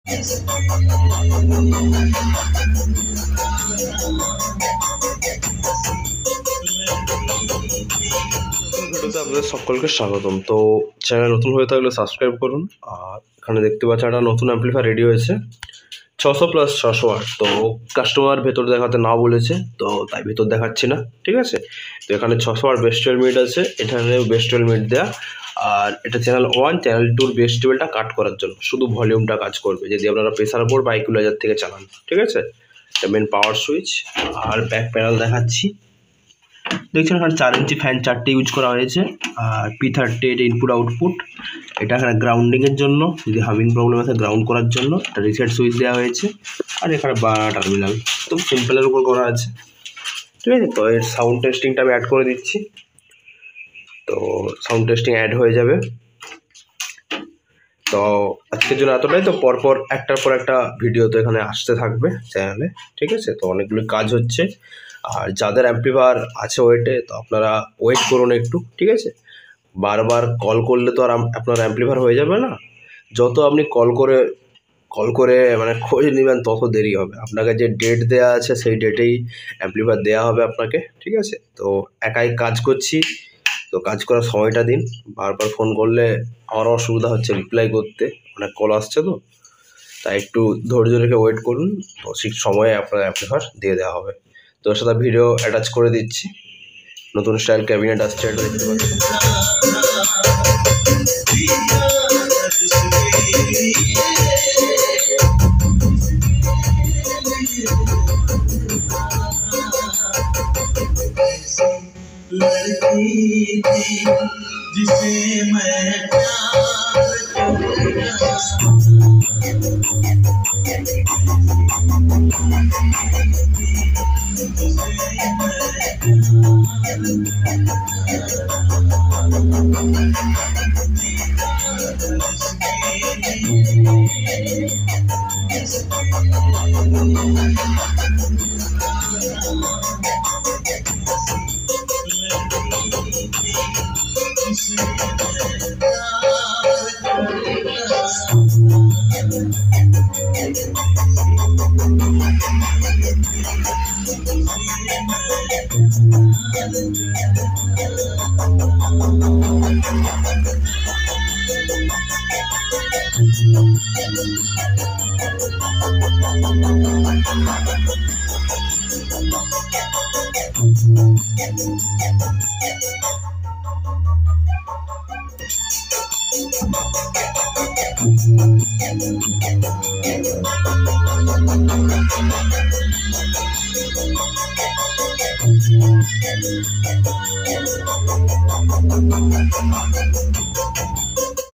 ভিডিওতে আপনাদের সকলকে স্বাগতম। তো চ্যানেল নতুন হয়ে থাকলে সাবস্ক্রাইব করুন। আর এখানে দেখতে পাচ্ছেন একটা নতুন অ্যাম্পলিফায়ার রেডি হয়েছে 600+600 ওয়াট। তো কাস্টমার ভেতর দেখাতে না বলেছে, তো তাই ভেতর দেখাচ্ছি না, ঠিক আছে। তো এখানে 600 ওয়াট বেস 12 মিনিট আছে, এখানে বেস 12 মিনিট দেওয়া। আর এটা চ্যানেল 1 চ্যানেল 2 বেস টেবিলটা কাট করার জন্য, শুধু ভলিউমটা কাজ করবে যদি আপনারা প্রেসার বোর্ড বা ইকুয়ালাইজার থেকে চালান, ঠিক আছে। এটা মেন পাওয়ার সুইচ। আর ব্যাক প্যানেল দেখাচ্ছি, দেখছেন এখানে 4 ইঞ্চি ফ্যান 4টে ইউজ করা হয়েছে। আর P30 এটা ইনপুট আউটপুট। এটা এখানে গ্রাউন্ডিংয়ের জন্য, যদি হামিং প্রবলেম আছে গ্রাউন্ড করার জন্য একটা রিসেট সুইচ দেওয়া হয়েছে। আর এখানে 12 টার্মিনাল, তো সিম্পলের উপর করা আছে, ঠিক আছে। তো এর সাউন্ড টেস্টিংটা আমি অ্যাড করে দিচ্ছি। তো সাউন্ড টেস্টিং অ্যাড হয়ে যাবে। তো আজকের জন্য এতটাই। তো পরপর একটার পর একটা ভিডিও তো এখানে আসতে থাকবে চ্যানেলে, ঠিক আছে। তো অনেকগুলো কাজ হচ্ছে। আর যাদের অ্যাম্পলিফায়ার আছে ওয়েটে, তো আপনারা ওয়েট করুন একটু, ঠিক আছে। বারবার কল করলে তো আর আপনার অ্যাম্পলিফায়ার হয়ে যাবে না। যত আপনি কল করে মানে খোঁজ নেবেন তত দেরি হবে। আপনাকে যে ডেট দেওয়া আছে সেই ডেটেই অ্যাম্পলিফায়ার দেওয়া হবে আপনাকে, ঠিক আছে। তো একাই কাজ করছি, তো কাজ করার সময়টা দিন। বারবার ফোন করলে আমারও অসুবিধা হচ্ছে রিপ্লাই করতে, অনেক কল আসছে, তো তাই একটু ধৈর্য রেখে ওয়েট করুন। তো ঠিক সময়ে আপনার অ্যাম্পলিফায়ার দিয়ে দেওয়া হবে। তো ওর সাথে ভিডিও অ্যাটাচ করে দিচ্ছি। নতুন স্টাইল ক্যাবিনেট আসছে, এটা দেখতে পাচ্ছেন। लड़की थी जिसे मैं